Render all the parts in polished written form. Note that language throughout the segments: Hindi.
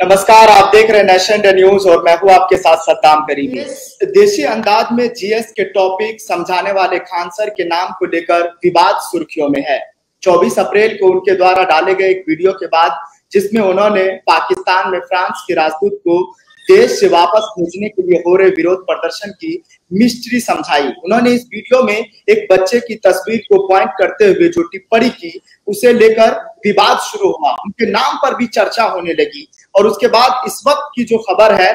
नमस्कार, आप देख रहे हैं नेशन इंडिया न्यूज और मैं हूं आपके साथ सद्दाम करीमी। देशी अंदाज में जीएस के टॉपिक समझाने वाले खान सर के नाम को लेकर विवाद सुर्खियों में है। 24 अप्रैल को उनके द्वारा डाले गए एक वीडियो के बाद जिसमें उन्होंने पाकिस्तान में फ्रांस के राजदूत को देश से वापस भेजने के लिए हो रहे विरोध प्रदर्शन की मिस्ट्री समझाई। उन्होंने इस वीडियो में एक बच्चे की तस्वीर को पॉइंट करते हुए जो टिप्पणी की उसे लेकर विवाद शुरू हुआ। उनके नाम पर भी चर्चा होने लगी और उसके बाद इस वक्त की जो खबर है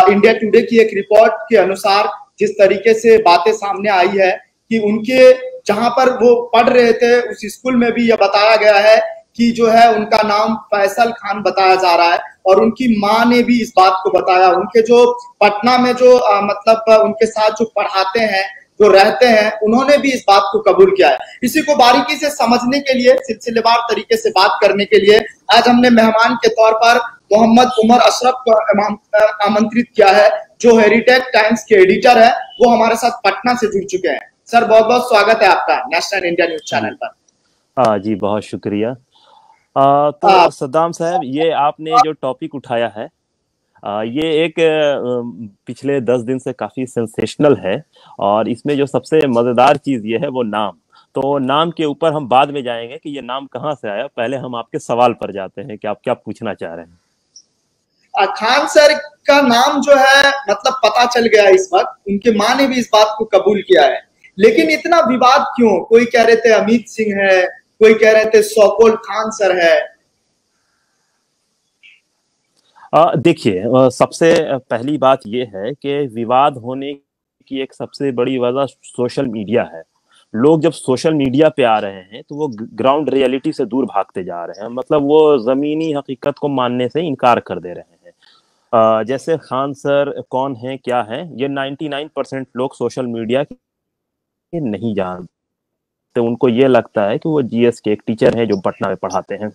इंडिया टुडे की एक रिपोर्ट के अनुसार जिस तरीके से बातें सामने आई है कि उनके जहां पर वो पढ़ रहे थे उस स्कूल में भी यह बताया गया है कि जो है उनका नाम फैसल खान बताया जा रहा है और उनकी मां ने भी इस बात को बताया। उनके जो पटना में जो मतलब उनके साथ जो पढ़ाते हैं जो रहते हैं उन्होंने भी इस बात को कबूल किया है। इसी को बारीकी से समझने के लिए सिलसिलेवार तरीके से बात करने के लिए आज हमने मेहमान के तौर पर मोहम्मद उमर अशरफ को आमंत्रित किया है जो हेरिटेज टाइम्स के एडिटर है। वो हमारे साथ पटना से जुड़ चुके हैं। सर बहुत बहुत स्वागत है आपका नेशनल इंडिया न्यूज चैनल पर। जी बहुत शुक्रिया। तो सद्दाम साहब, ये आपने जो टॉपिक उठाया है ये एक पिछले 10 दिन से काफी सेंसेशनल है और इसमें जो सबसे मजेदार चीज ये है वो नाम। तो नाम के ऊपर हम बाद में जाएंगे कि ये नाम कहाँ से आया। पहले हम आपके सवाल पर जाते हैं कि आप क्या पूछना चाह रहे हैं। खान सर का नाम जो है मतलब पता चल गया इस वक्त, उनके मां ने भी इस बात को कबूल किया है, लेकिन इतना विवाद क्यों? कोई कह रहे थे अमित सिंह है, कोई कह रहे थे सौकोल खान सर है। देखिए, सबसे पहली बात यह है कि विवाद होने की एक सबसे बड़ी वजह सोशल मीडिया है। लोग जब सोशल मीडिया पे आ रहे हैं तो वो ग्राउंड रियलिटी से दूर भागते जा रहे हैं, मतलब वो जमीनी हकीकत को मानने से इनकार कर दे रहे हैं। जैसे खान सर कौन है क्या है ये 99% लोग सोशल मीडिया के नहीं जानते। उनको ये लगता है कि वो जीएस के एक टीचर हैं जो पटना में पढ़ाते हैं।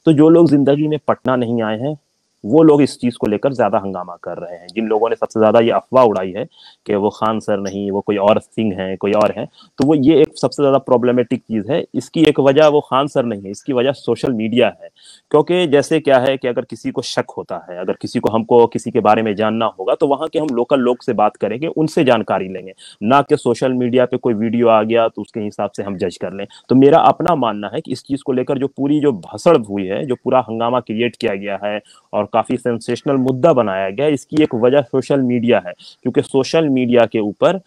तो जो लोग जिंदगी में पटना नहीं आए हैं वो लोग इस चीज को लेकर ज्यादा हंगामा कर रहे हैं। जिन लोगों ने सबसे ज्यादा ये अफवाह उड़ाई है कि वो खान सर नहीं, वो कोई और सिंह है, कोई और है, तो वो ये एक सबसे ज्यादा प्रॉब्लमेटिक चीज है। इसकी एक वजह वो खान सर नहीं है, इसकी वजह सोशल मीडिया है। क्योंकि जैसे क्या है कि अगर किसी को शक होता है, अगर किसी को हमको किसी के बारे में जानना होगा तो वहां के हम लोकल लोग से बात करेंगे, उनसे जानकारी लेंगे, ना कि सोशल मीडिया पे कोई वीडियो आ गया तो उसके हिसाब से हम जज कर लें। तो मेरा अपना मानना है कि इस चीज को लेकर जो पूरी जो भसड़ हुई है, जो पूरा हंगामा क्रिएट किया गया है और काफी सेंसेशनल मुद्दा बनाया गया, इसकी एक वजह सोशल मीडिया है। क्योंकि सोशल मीडिया के ऊपर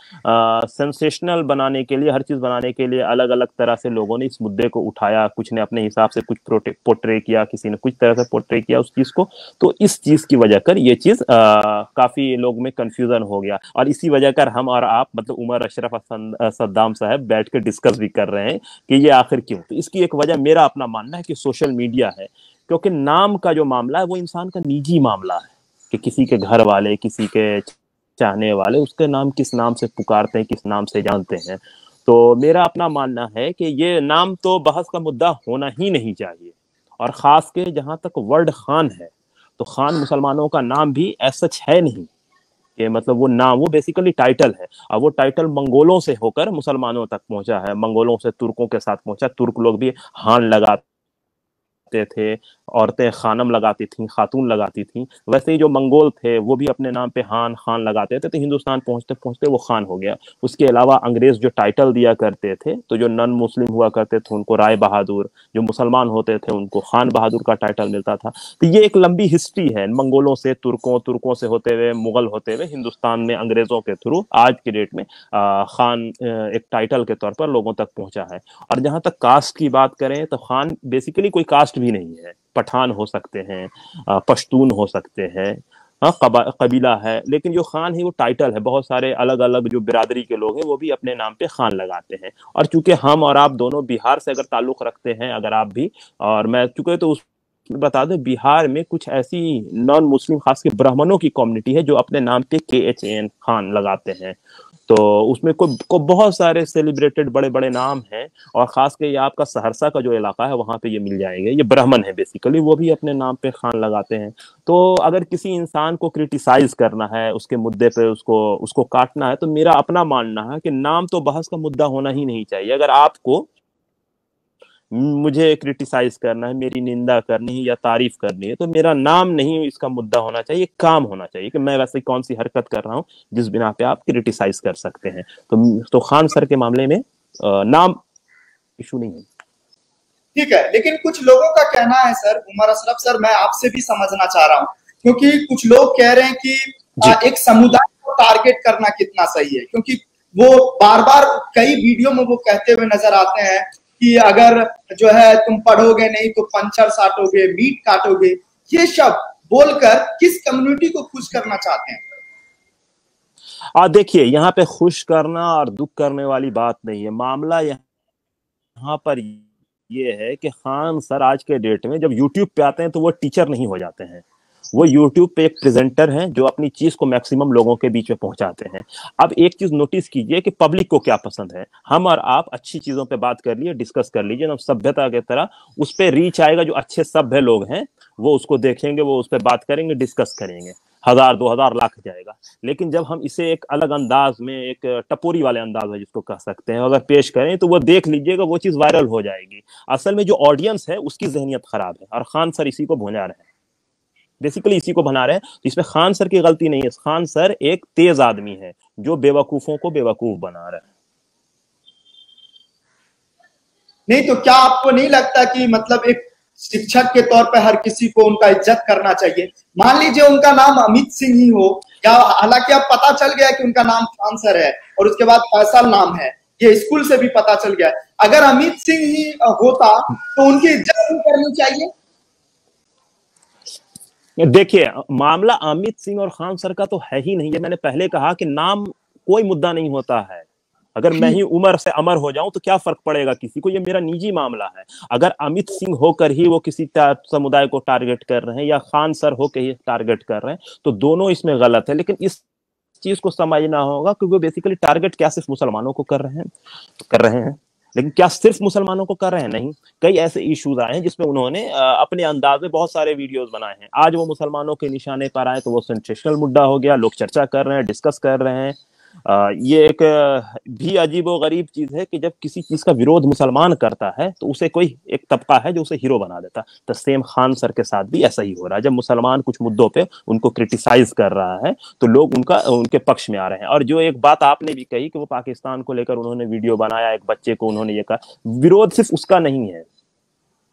सेंसेशनल बनाने के लिए, हर चीज बनाने के लिए अलग अलग तरह से लोगों ने इस मुद्दे को उठाया। कुछ ने अपने हिसाब से कुछ पोर्ट्रे किया, किसी ने कुछ तरह से पोर्ट्रे किया उस चीज को। तो इस चीज की वजह कर ये चीज काफी लोग में कंफ्यूजन हो गया और इसी वजह कर हम और आप, मतलब उमर अशरफ सद्दाम साहब, बैठ के डिस्कस भी कर रहे हैं कि ये आखिर क्यों। तो इसकी एक वजह मेरा अपना मानना है कि सोशल मीडिया है। क्योंकि नाम का जो मामला है वो इंसान का निजी मामला है कि किसी के घर वाले, किसी के चाहने वाले उसके नाम किस नाम से पुकारते हैं, किस नाम से जानते हैं। तो मेरा अपना मानना है कि ये नाम तो बहस का मुद्दा होना ही नहीं चाहिए। और खास के जहां तक वर्ड खान है तो खान मुसलमानों का नाम भी ऐसा है नहीं कि मतलब वो नाम, वो बेसिकली टाइटल है। और वो टाइटल मंगोलों से होकर मुसलमानों तक पहुंचा है, मंगोलों से तुर्कों के साथ पहुंचा। तुर्क लोग भी हान लगाते थे, औरतें खानम लगाती थीं, खातून लगाती थीं। वैसे ही जो मंगोल थे वो भी अपने नाम पे हान खान लगाते थे। तो हिंदुस्तान पहुंचते पहुंचते वो खान हो गया। उसके अलावा अंग्रेज जो टाइटल दिया करते थे तो जो नॉन मुस्लिम हुआ करते थे उनको राय बहादुर, जो मुसलमान होते थे उनको खान बहादुर का टाइटल मिलता था। तो ये एक लंबी हिस्ट्री है, मंगोलों से तुर्कों, तुर्कों से होते हुए मुगल होते हुए हिंदुस्तान में अंग्रेजों के थ्रू आज के डेट में खान एक टाइटल के तौर पर लोगों तक पहुंचा है। और जहां तक कास्ट की बात करें तो खान बेसिकली कोई कास्ट भी नहीं है। पठान हो सकते हैं, पश्तून हो सकते हैं, हाँ कबीला है, लेकिन जो खान है वो टाइटल है। बहुत सारे अलग अलग जो बिरादरी के लोग हैं वो भी अपने नाम पे खान लगाते हैं। और चूंकि हम और आप दोनों बिहार से अगर ताल्लुक रखते हैं, अगर आप भी और मैं, चूंकि तो उस बता दें बिहार में कुछ ऐसी नॉन मुस्लिम खास के ब्राह्मणों की कम्युनिटी है जो अपने नाम पे KHAN खान लगाते हैं। तो उसमें को बहुत सारे सेलिब्रेटेड बड़े बड़े नाम हैं। और खास कर ये आपका सहरसा का जो इलाका है वहां पे ये मिल जाएंगे। ये ब्राह्मण है बेसिकली, वो भी अपने नाम पे खान लगाते हैं। तो अगर किसी इंसान को क्रिटिसाइज करना है, उसके मुद्दे पे उसको उसको काटना है, तो मेरा अपना मानना है कि नाम तो बहस का मुद्दा होना ही नहीं चाहिए। अगर आपको मुझे क्रिटिसाइज करना है, मेरी निंदा करनी है या तारीफ करनी है, तो मेरा नाम नहीं इसका मुद्दा होना चाहिए, काम होना चाहिए कि मैं वैसे कौन सी हरकत कर रहा हूँ जिस बिना पे आप क्रिटिसाइज कर सकते हैं। तो खान सर के मामले में नाम इशू नहीं है। ठीक है, लेकिन कुछ लोगों का कहना है सर, उमर अशरफ सर, मैं आपसे भी समझना चाह रहा हूँ, क्योंकि कुछ लोग कह रहे हैं कि एक समुदाय को टारगेट करना कितना सही है, क्योंकि वो बार बार कई वीडियो में वो कहते हुए नजर आते हैं कि अगर जो है तुम पढ़ोगे नहीं तो पंचर साटोगे, मीट काटोगे, ये शब्द बोलकर किस कम्युनिटी को खुश करना चाहते हैं? देखिए, यहाँ पे खुश करना और दुख करने वाली बात नहीं है। मामला यहाँ पर ये है कि खान सर आज के डेट में जब यूट्यूब पे आते हैं तो वो टीचर नहीं हो जाते हैं, वो यूट्यूब पे एक प्रेजेंटर हैं जो अपनी चीज को मैक्सिमम लोगों के बीच में पहुंचाते हैं। अब एक चीज नोटिस कीजिए कि पब्लिक को क्या पसंद है। हम और आप अच्छी चीजों पे बात कर लिए, डिस्कस कर लीजिए ना, सभ्यता की तरह उस पर रीच आएगा। जो अच्छे सभ्य लोग हैं वो उसको देखेंगे, वो उस पर बात करेंगे, डिस्कस करेंगे, 1000 2000 लाख जाएगा। लेकिन जब हम इसे एक अलग अंदाज में, एक टपोरी वाले अंदाज में जिसको कह सकते हैं, अगर पेश करें तो वो देख लीजिएगा वो चीज वायरल हो जाएगी। असल में जो ऑडियंस है उसकी जहनियत खराब है और खान सर इसी को भुना रहे हैं, बेसिकली इसी को बना रहे हैं। तो इसमें खान सर की गलती नहीं है। खान सर एक तेज आदमी है जो बेवकूफों को बेवकूफ बना रहे हैं। नहीं तो क्या आपको नहीं लगता कि मतलब एक शिक्षक के तौर पे हर किसी को उनका इज्जत करना चाहिए? मान लीजिए उनका नाम अमित सिंह ही हो, या हालांकि अब पता चल गया कि उनका नाम खान सर है और उसके बाद फैसल नाम है, ये स्कूल से भी पता चल गया। अगर अमित सिंह ही होता तो उनकी इज्जत नहीं करनी चाहिए? देखिए, मामला अमित सिंह और खान सर का तो है ही नहीं है। मैंने पहले कहा कि नाम कोई मुद्दा नहीं होता है। अगर मैं ही उमर से अमर हो जाऊं तो क्या फर्क पड़ेगा किसी को, ये मेरा निजी मामला है। अगर अमित सिंह होकर ही वो किसी समुदाय को टारगेट कर रहे हैं या खान सर होकर ही टारगेट कर रहे हैं तो दोनों इसमें गलत है। लेकिन इस चीज को समझना होगा कि वो बेसिकली टारगेट क्या सिर्फ मुसलमानों को कर रहे हैं? कर रहे हैं, लेकिन क्या सिर्फ मुसलमानों को कर रहे हैं? नहीं, कई ऐसे इश्यूज आए हैं जिसमें उन्होंने अपने अंदाज में बहुत सारे वीडियोस बनाए हैं। आज वो मुसलमानों के निशाने पर आए तो वो सेंसेशनल मुद्दा हो गया, लोग चर्चा कर रहे हैं, डिस्कस कर रहे हैं। ये एक भी अजीब और गरीब चीज है कि जब किसी चीज का विरोध मुसलमान करता है तो उसे कोई एक तबका है जो उसे हीरो बना देता। तो सेम खान सर के साथ भी ऐसा ही हो रहा है। जब मुसलमान कुछ मुद्दों पे उनको क्रिटिसाइज कर रहा है तो लोग उनके पक्ष में आ रहे हैं। और जो एक बात आपने भी कही कि वो पाकिस्तान को लेकर उन्होंने वीडियो बनाया, एक बच्चे को उन्होंने ये कहा, विरोध सिर्फ उसका नहीं है,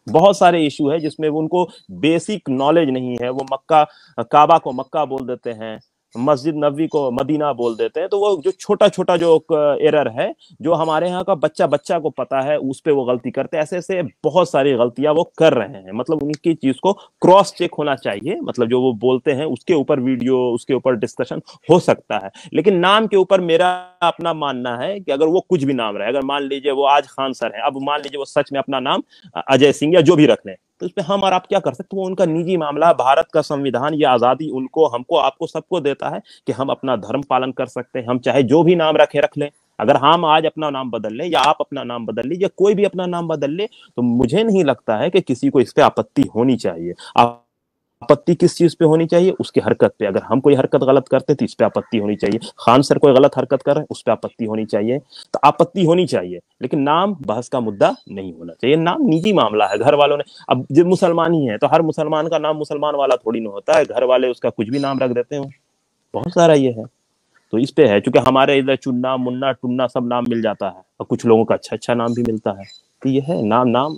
बहुत सारे इशू है जिसमें उनको बेसिक नॉलेज नहीं है। वो मक्का, काबा को मक्का बोल देते हैं, मस्जिद नबवी को मदीना बोल देते हैं। तो वो जो छोटा छोटा जो एरर है जो हमारे यहाँ का बच्चा बच्चा को पता है उस पे वो गलती करते हैं। ऐसे ऐसे बहुत सारी गलतियां वो कर रहे हैं। मतलब उनकी चीज को क्रॉस चेक होना चाहिए। मतलब जो वो बोलते हैं उसके ऊपर वीडियो, उसके ऊपर डिस्कशन हो सकता है। लेकिन नाम के ऊपर मेरा अपना मानना है कि अगर वो कुछ भी नाम रहे, अगर मान लीजिए वो आज खान सर है, अब मान लीजिए वो सच में अपना नाम अजय सिंह या जो भी रख लें, तो इसमें हम और आप क्या कर सकते हैं? वो उनका निजी मामला। भारत का संविधान ये आजादी उनको, हमको, आपको, सबको देता है कि हम अपना धर्म पालन कर सकते हैं। हम चाहे जो भी नाम रखे रख लें। अगर हम आज अपना नाम बदल ले या आप अपना नाम बदल लीजिए, कोई भी अपना नाम बदल ले, तो मुझे नहीं लगता है कि किसी को इस पे आपत्ति होनी चाहिए। आपत्ति किस चीज पे होनी चाहिए? उसकी हरकत पे। अगर हम कोई हरकत गलत करते तो इस पे आपत्ति होनी चाहिए। खान सर कोई गलत हरकत कर रहे हैं उस पे आपत्ति होनी चाहिए। तो आपत्ति होनी चाहिए, लेकिन नाम बहस का मुद्दा नहीं होना चाहिए। नाम निजी मामला है। घर वालों ने, अब जब मुसलमान ही है तो हर मुसलमान का नाम मुसलमान वाला थोड़ी ना होता है। घर वाले उसका कुछ भी नाम रख देते हैं, बहुत सारा ये है। तो इस पे है, चूंकि हमारे इधर चुन्ना मुन्ना टुन्ना सब नाम मिल जाता है और कुछ लोगों का अच्छा अच्छा नाम भी मिलता है। तो ये है, नाम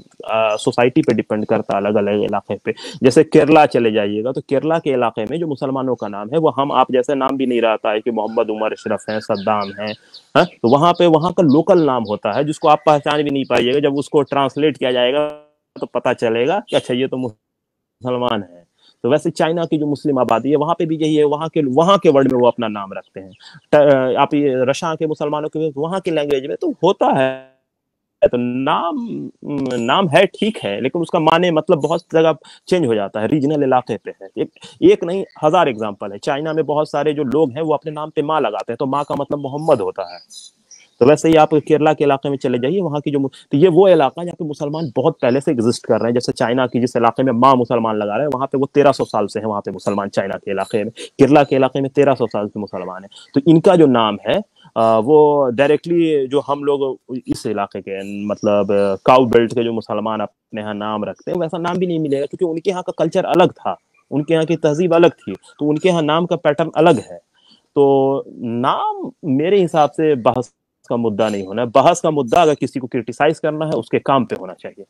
सोसाइटी पे डिपेंड करता है, अलग अलग इलाके पे। जैसे केरला चले जाइएगा तो केरला के इलाके में जो मुसलमानों का नाम है वो हम आप जैसे नाम भी नहीं रहता है कि मोहम्मद उमर अशरफ है, सद्दाम है, तो वहां पे वहां का लोकल नाम होता है जिसको आप पहचान भी नहीं पाइएगा। जब उसको ट्रांसलेट किया जाएगा तो पता चलेगा कि अच्छा ये तो मुसलमान है। तो वैसे चाइना की जो मुस्लिम आबादी है वहां पे भी यही है, वहां के वर्ड में वो अपना नाम रखते हैं। आप ये रशिया के मुसलमानों के वहां की लैंग्वेज में तो होता है। तो नाम है, ठीक है, लेकिन उसका माने मतलब बहुत जगह चेंज हो जाता है, रीजनल इलाके पे है। एक नहीं 1000 एग्जांपल है। चाइना में बहुत सारे जो लोग हैं वो अपने नाम पे माँ लगाते हैं, तो माँ का मतलब मोहम्मद होता है। तो वैसे ही आप केरला के इलाके में चले जाइए, वहां की जो, तो ये वो इलाका जहाँ पे मुसलमान बहुत पहले से एग्जिस्ट कर रहे हैं। जैसे चाइना की जिस इलाके में माँ मुसलमान लगा रहे हैं वहां पे वो 1300 साल से है वहां पे मुसलमान। चाइना के इलाके में, केरला के इलाके में 1300 साल से मुसलमान है। तो इनका जो नाम है वो डायरेक्टली जो हम लोग इस इलाके के मतलब काउ बेल्ट के जो मुसलमान अपने यहाँ नाम रखते हैं वैसा नाम भी नहीं मिलेगा, क्योंकि उनके यहाँ का कल्चर अलग था, उनके यहाँ की तहजीब अलग थी, तो उनके यहाँ नाम का पैटर्न अलग है। तो नाम मेरे हिसाब से बहस का मुद्दा नहीं होना है। बहस का मुद्दा अगर किसी को क्रिटिसाइज करना है उसके काम पे होना चाहिए।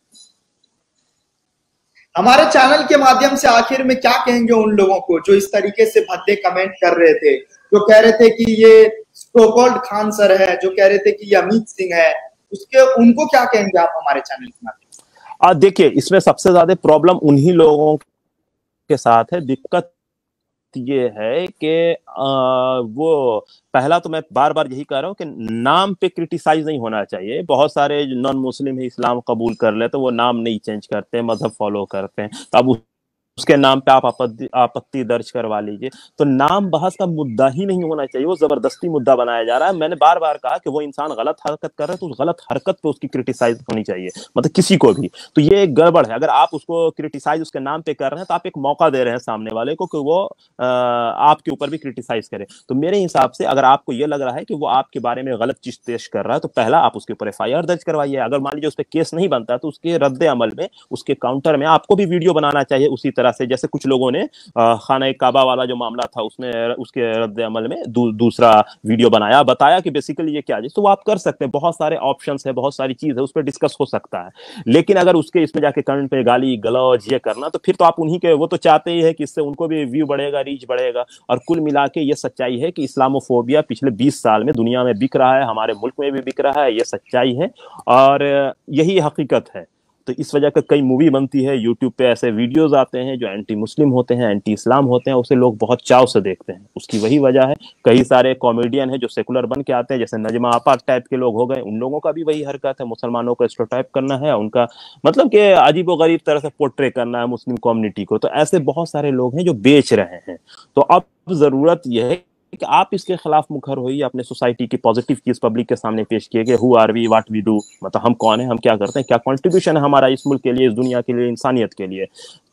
हमारे चैनल के माध्यम से आखिर में क्या कहेंगे उन लोगों को जो इस तरीके से भद्दे कमेंट कर रहे थे, जो कह रहे थे कि ये प्रोकॉल्ड खान सर है, जो कह रहे थे कि ये अमित सिंह है, उसके उनको क्या कहेंगे आप हमारे चैनल के माध्यम से? देखिए, इसमें सबसे ज्यादा प्रॉब्लम उन्हीं लोगों के साथ है। दिक्कत ये है कि वो पहला तो मैं बार बार यही कह रहा हूँ कि नाम पे क्रिटिसाइज नहीं होना चाहिए। बहुत सारे नॉन मुस्लिम ही इस्लाम कबूल कर ले तो वो नाम नहीं चेंज करते, मजहब फॉलो करते हैं, तो अब उसके नाम पे आप आपत्ति दर्ज करवा लीजिए। तो नाम बहस का मुद्दा ही नहीं होना चाहिए, वो जबरदस्ती मुद्दा बनाया जा रहा है। मैंने बार बार कहा कि वो इंसान गलत हरकत कर रहा है तो उस गलत हरकत पे उसकी क्रिटिसाइज होनी चाहिए, मतलब किसी को भी। तो ये एक गड़बड़ है। अगर आप उसको क्रिटिसाइज उसके नाम पे कर रहे हैं तो आप एक मौका दे रहे हैं सामने वाले को कि वो आपके ऊपर भी क्रिटिसाइज करे। तो मेरे हिसाब से अगर आपको ये लग रहा है कि वो आपके बारे में गलत चीज पेश कर रहा है तो पहला आप उसके ऊपर FIR दर्ज करवाइए। अगर मान लीजिए उस पर केस नहीं बनता तो उसके रद्द अमल में, उसके काउंटर में आपको भी वीडियो बनाना चाहिए उसी तरह से जैसे कुछ लोगों ने खाना काबा वाला जो मामला था उसमें उसके रद्द अमल में दूसरा वीडियो बनाया, बताया कि बेसिकली ये क्या है। तो वो आप कर सकते हैं, बहुत सारे ऑप्शंस है, बहुत सारी चीज है, उस पर डिस्कस हो सकता है। लेकिन अगर उसके इसमें जाके कमेंट पे गाली गलौज ये करना तो फिर तो आप उन्हीं के, वो तो चाहते ही है कि इससे उनको भी व्यू बढ़ेगा, रीच बढ़ेगा। और कुल मिला के ये सच्चाई है कि इस्लामोफोबिया पिछले 20 साल में दुनिया में बिक रहा है, हमारे मुल्क में भी बिक रहा है, ये सच्चाई है और यही हकीकत है। तो इस वजह का कई मूवी बनती है, यूट्यूब पे ऐसे वीडियोस आते हैं जो एंटी मुस्लिम होते हैं, एंटी इस्लाम होते हैं, उसे लोग बहुत चाव से देखते हैं। उसकी वही वजह है। कई सारे कॉमेडियन है जो सेकुलर बन के आते हैं, जैसे नजमा आपा टाइप के लोग हो गए, उन लोगों का भी वही हरकत है, मुसलमानों को स्टेरियोटाइप करना है, उनका मतलब कि अजीबोगरीब तरह से पोर्ट्रे करना है मुस्लिम कम्युनिटी को। तो ऐसे बहुत सारे लोग हैं जो बेच रहे हैं। तो अब जरूरत यह है कि आप इसके खिलाफ मुखर होइए, अपने सोसाइटी की पॉजिटिव चीज पब्लिक के सामने पेश किए कि who are we, what we do, मतलब हम कौन है, हम क्या करते हैं, क्या कंट्रीब्यूशन है हमारा इस मुल्क के लिए, इस दुनिया के लिए, इंसानियत के लिए।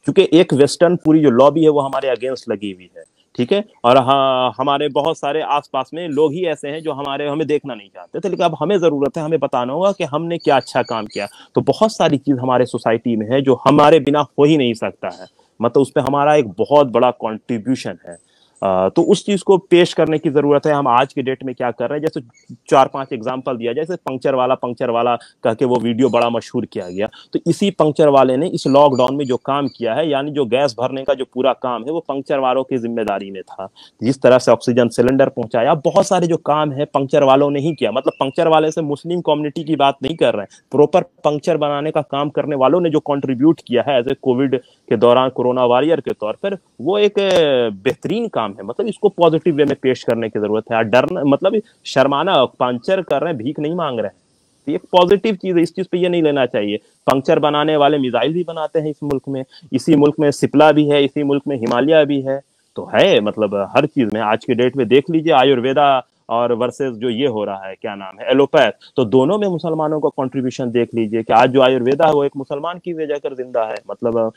क्योंकि एक वेस्टर्न पूरी जो लॉबी है वो हमारे अगेंस्ट लगी हुई है, ठीक है। और हाँ, हमारे बहुत सारे आसपास में लोग ही ऐसे हैं जो हमें देखना नहीं चाहते थे, लेकिन अब हमें जरूरत है, हमें बताना होगा कि हमने क्या अच्छा काम किया। तो बहुत सारी चीज हमारे सोसाइटी में है जो हमारे बिना हो ही नहीं सकता है, मतलब उस पर हमारा एक बहुत बड़ा कॉन्ट्रीब्यूशन है। तो उस चीज को पेश करने की जरूरत है। हम आज के डेट में क्या कर रहे हैं, जैसे 4-5 एग्जांपल दिया, जैसे पंक्चर वाला कह के वो वीडियो बड़ा मशहूर किया गया। तो इसी पंक्चर वाले ने इस लॉकडाउन में जो काम किया है, यानी जो गैस भरने का जो पूरा काम है वो पंक्चर वालों की जिम्मेदारी में था। जिस तरह से ऑक्सीजन सिलेंडर पहुंचाया, बहुत सारे जो काम है पंक्चर वालों ने ही किया। मतलब पंक्चर वाले से मुस्लिम कम्युनिटी की बात नहीं कर रहे हैं, प्रॉपर पंक्चर बनाने का काम करने वालों ने जो कॉन्ट्रीब्यूट किया है एज ए कोविड के दौरान कोरोना वॉरियर के तौर पर, वो एक बेहतरीन काम है। मतलब इसको पॉजिटिव वे में पेश करने की जरूरत है। डरना मतलब शर्माना, पंक्चर कर रहे हैं, भीख नहीं मांग रहे हैं, तो एक पॉजिटिव चीज है। इस चीज पे ये नहीं लेना चाहिए। पंक्चर बनाने वाले मिसाइल भी बनाते हैं इस मुल्क में, इसी मुल्क में सिप्ला भी है, इसी मुल्क में हिमालय भी है, तो है मतलब हर चीज में। आज की डेट में देख लीजिए आयुर्वेदा और वर्सेस जो ये हो रहा है, क्या नाम है, एलोपैथ, तो दोनों में मुसलमानों का कंट्रीब्यूशन देख लीजिए कि आज जो आयुर्वेदा है वो एक मुसलमान की वजह कर जिंदा है। मतलब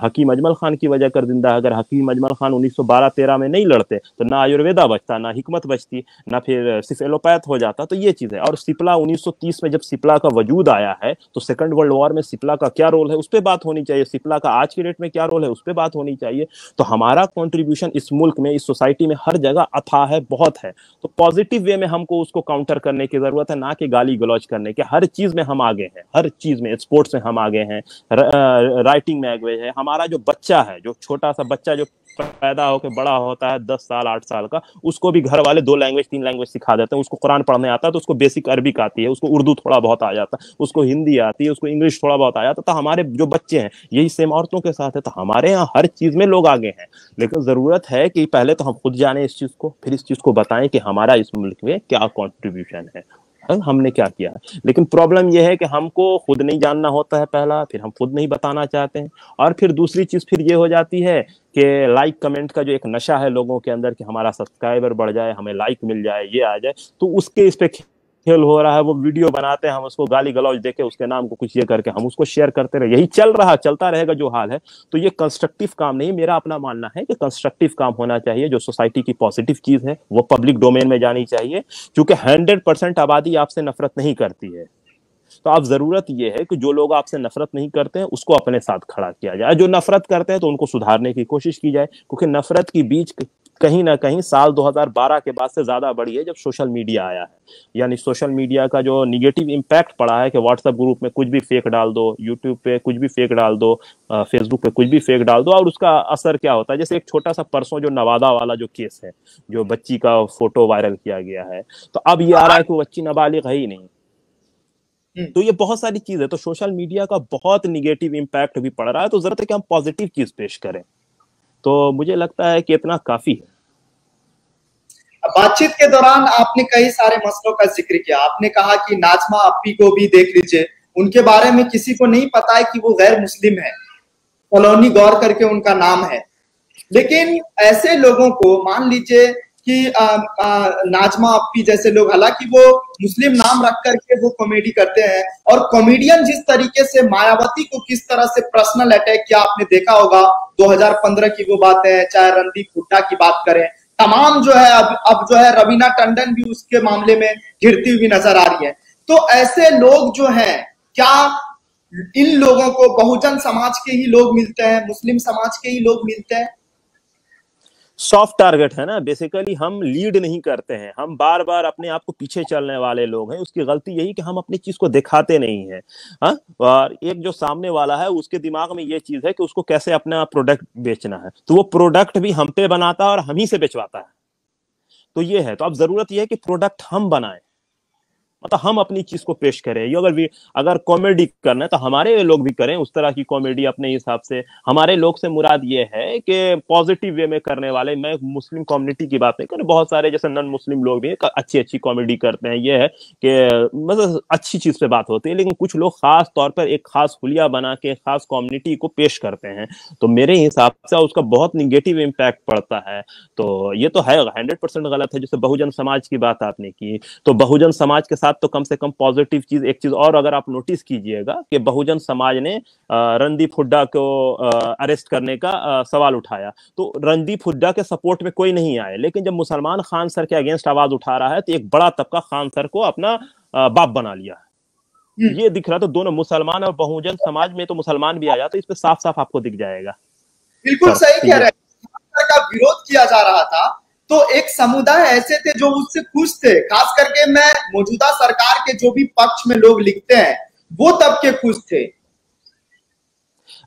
हकीम अजमल खान की वजह कर जिंदा है। अगर हकीम अजमल खान 1912-13 में नहीं लड़ते तो ना आयुर्वेदा बचता, ना हिकमत बचती, ना फिर सिर्फ एलोपैथ हो जाता। तो ये चीज है। और सिप्ला 1930 में जब सिप्ला का वजूद आया है तो सेकंड वर्ल्ड वॉर में सिप्ला का क्या रोल है उस पर बात होनी चाहिए, सिप्ला का आज की डेट में क्या रोल है उस पर बात होनी चाहिए। तो हमारा कॉन्ट्रीब्यूशन इस मुल्क में, इस सोसाइटी में हर जगह अथाह है, बहुत है। तो पॉजिटिव वे में हमको उसको काउंटर करने की जरूरत है, ना कि गाली गलौज करने के। हर चीज में हम आगे हैं, हर चीज में, स्पोर्ट्स में हम आगे हैं, राइटिंग में आगे है। हमारा जो बच्चा है, जो छोटा सा बच्चा जो पैदा होकर बड़ा होता है 10 साल 8 साल का, उसको भी घर वाले 2 लैंग्वेज 3 लैंग्वेज सिखा देते हैं। उसको कुरान पढ़ने आता है तो उसको बेसिक अरबिक आती है, उसको उर्दू थोड़ा बहुत आ जाता है, उसको हिंदी आती है, उसको इंग्लिश थोड़ा बहुत आ जाता है। तो हमारे जो बच्चे हैं यही सेम औरतों के साथ है। तो हमारे यहाँ हर चीज में लोग आगे हैं, लेकिन जरूरत है कि पहले तो हम खुद जाने इस चीज को, फिर इस चीज को बताएं कि हमारा इस मुल्क में क्या कॉन्ट्रीब्यूशन है, हमने क्या किया है। लेकिन प्रॉब्लम यह है कि हमको खुद नहीं जानना होता है पहला, फिर हम खुद नहीं बताना चाहते हैं, और फिर दूसरी चीज फिर ये हो जाती है कि लाइक कमेंट का जो एक नशा है लोगों के अंदर कि हमारा सब्सक्राइबर बढ़ जाए, हमें लाइक मिल जाए, ये आ जाए, तो उसके इस पे खेल हो रहा है, वो वीडियो बनाते हैं, हम उसको गाली गलौज देके उसके नाम को कुछ ये करके हम उसको शेयर करते रहे, यही चलता रहेगा जो हाल है। तो ये कंस्ट्रक्टिव काम नहीं, मेरा अपना मानना है कि कंस्ट्रक्टिव काम होना चाहिए। जो सोसाइटी की पॉजिटिव चीज है वो पब्लिक डोमेन में जानी चाहिए, क्योंकि 100% आबादी आपसे नफरत नहीं करती है। तो अब जरूरत यह है कि जो लोग आपसे नफरत नहीं करते हैं उसको अपने साथ खड़ा किया जाए, जो नफरत करते हैं तो उनको सुधारने की कोशिश की जाए, क्योंकि नफरत की बीज कहीं ना कहीं साल 2012 के बाद से ज्यादा बढ़ी है, जब सोशल मीडिया आया है। यानी सोशल मीडिया का जो निगेटिव इम्पैक्ट पड़ा है कि व्हाट्सएप ग्रुप में कुछ भी फेक डाल दो, यूट्यूब पे कुछ भी फेक डाल दो, फेसबुक पे कुछ भी फेक डाल दो, और उसका असर क्या होता है। जैसे एक छोटा सा परसों जो नवादा वाला जो केस है, जो बच्ची का फोटो वायरल किया गया है, तो अब ये आ रहा है कि वो बच्ची नाबालिग है ही नहीं। तो ये बहुत सारी चीज है, तो सोशल मीडिया का बहुत निगेटिव इम्पैक्ट भी पड़ रहा है, तो जरूरत है कि हम पॉजिटिव चीज पेश करें। तो मुझे लगता है कि इतना काफी है। बातचीत के दौरान आपने कई सारे मसलों का जिक्र किया। आपने कहा कि नाजमा अप्पी को भी देख लीजिए, उनके बारे में किसी को नहीं पता है कि वो गैर मुस्लिम है, कॉलोनी गौर करके उनका नाम है। लेकिन ऐसे लोगों को मान लीजिए कि नाजमा अप्पी जैसे लोग, हालांकि वो मुस्लिम नाम रख करके वो कॉमेडी करते हैं, और कॉमेडियन जिस तरीके से मायावती को किस तरह से पर्सनल अटैक किया आपने देखा होगा, 2015 की वो बात है, चाहे रणदीप हुड्डा की बात करें, तमाम जो है अब जो है रवीना टंडन भी उसके मामले में घिरती हुई नजर आ रही है। तो ऐसे लोग जो हैं, क्या इन लोगों को बहुजन समाज के ही लोग मिलते हैं, मुस्लिम समाज के ही लोग मिलते हैं? सॉफ्ट टारगेट है ना, बेसिकली हम लीड नहीं करते हैं, हम बार बार अपने आप को पीछे चलने वाले लोग हैं। उसकी गलती यही कि हम अपनी चीज को दिखाते नहीं हैं। हाँ, और एक जो सामने वाला है उसके दिमाग में ये चीज है कि उसको कैसे अपना प्रोडक्ट बेचना है, तो वो प्रोडक्ट भी हम पे बनाता है और हम ही से बेचवाता है। तो ये है, तो अब जरूरत यह है कि प्रोडक्ट हम बनाएं, मतलब हम अपनी चीज को पेश करें। ये अगर कॉमेडी करना है तो हमारे लोग भी करें उस तरह की कॉमेडी अपने हिसाब से। हमारे लोग से मुराद ये है कि पॉजिटिव वे में करने वाले, मैं मुस्लिम कम्युनिटी की बात नहीं कर, बहुत सारे जैसे नॉन मुस्लिम लोग भी अच्छी अच्छी कॉमेडी करते हैं। ये है कि मतलब अच्छी चीज पे बात होती है, लेकिन कुछ लोग खास तौर पर एक खास हुलिया बना के खास कम्युनिटी को पेश करते हैं, तो मेरे हिसाब से उसका बहुत निगेटिव इम्पैक्ट पड़ता है। तो ये तो है 100% गलत है। जैसे बहुजन समाज की बात आपने की, तो बहुजन समाज के साथ तो कम से कम पॉजिटिव चीज, एक चीज और अगर आप नोटिस कीजिएगा कि बहुजन समाज ने रणदीप हुड्डा को अरेस्ट करने का सवाल उठाया, तो रणदीप हुड्डा के सपोर्ट में कोई नहीं आए, लेकिन जब मुसलमान खान सर के अगेंस्ट आवाज उठा रहा है तो एक बड़ा तबका खान सर को अपना बाप बना लिया। ये दिख रहा, तो दोनों मुसलमान और बहुजन समाज में तो मुसलमान भी आ जाते, इस पे साफ साफ आपको दिख जाएगा। बिल्कुल सही कह रहे हैं। का विरोध किया जा रहा था तो एक समुदाय ऐसे थे जो उससे खुश थे, खास करके मैं मौजूदा सरकार के जो भी पक्ष में लोग लिखते हैं वो तबके खुश थे।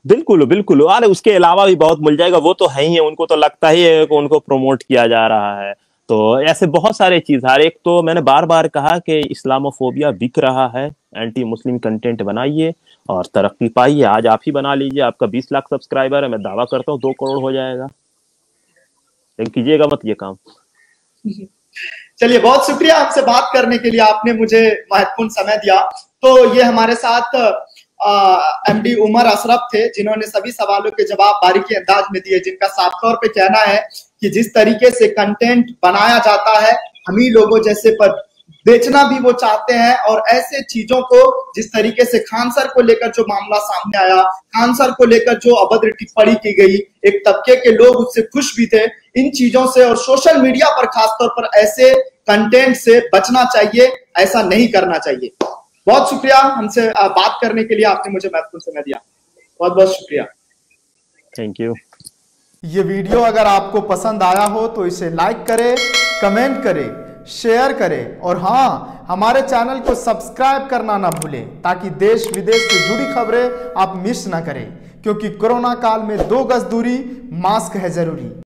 बिल्कुल बिल्कुल, अरे उसके अलावा भी बहुत मिल जाएगा, वो तो है ही है, उनको तो लगता ही है कि उनको प्रमोट किया जा रहा है। तो ऐसे बहुत सारे चीज, हर एक तो मैंने बार बार कहा कि इस्लामोफोबिया बिक रहा है, एंटी मुस्लिम कंटेंट बनाइए और तरक्की पाइए। आज आप ही बना लीजिए, आपका 20 लाख सब्सक्राइबर है, मैं दावा करता हूँ 2 करोड़ हो जाएगा, लेकिन कीजिएगा मत ये काम। चलिए, बहुत शुक्रिया आपसे बात करने के लिए, आपने मुझे महत्वपूर्ण समय दिया। तो ये हमारे साथ एमडी उमर अशरफ थे, जिन्होंने सभी सवालों के जवाब बारीकी अंदाज में दिए, जिनका साफ तौर पे कहना है कि जिस तरीके से कंटेंट बनाया जाता है, हम ही लोगों जैसे पर बेचना भी वो चाहते हैं, और ऐसे चीजों को जिस तरीके से खान सर को लेकर जो मामला सामने आया, खान सर को लेकर जो अभद्र टिप्पणी की गई, एक तबके के लोग उससे खुश भी थे। इन चीजों से और सोशल मीडिया पर खासतौर पर ऐसे कंटेंट से बचना चाहिए, ऐसा नहीं करना चाहिए। बहुत शुक्रिया हमसे बात करने के लिए, आपने मुझे महत्वपूर्ण समय दिया, बहुत बहुत शुक्रिया। Thank you. ये वीडियो अगर आपको पसंद आया हो तो इसे लाइक करें, कमेंट करें, शेयर करें, और हाँ, हमारे चैनल को सब्सक्राइब करना ना भूलें, ताकि देश विदेश से जुड़ी खबरें आप मिस ना करें, क्योंकि कोरोना काल में 2 गज दूरी, मास्क है जरूरी।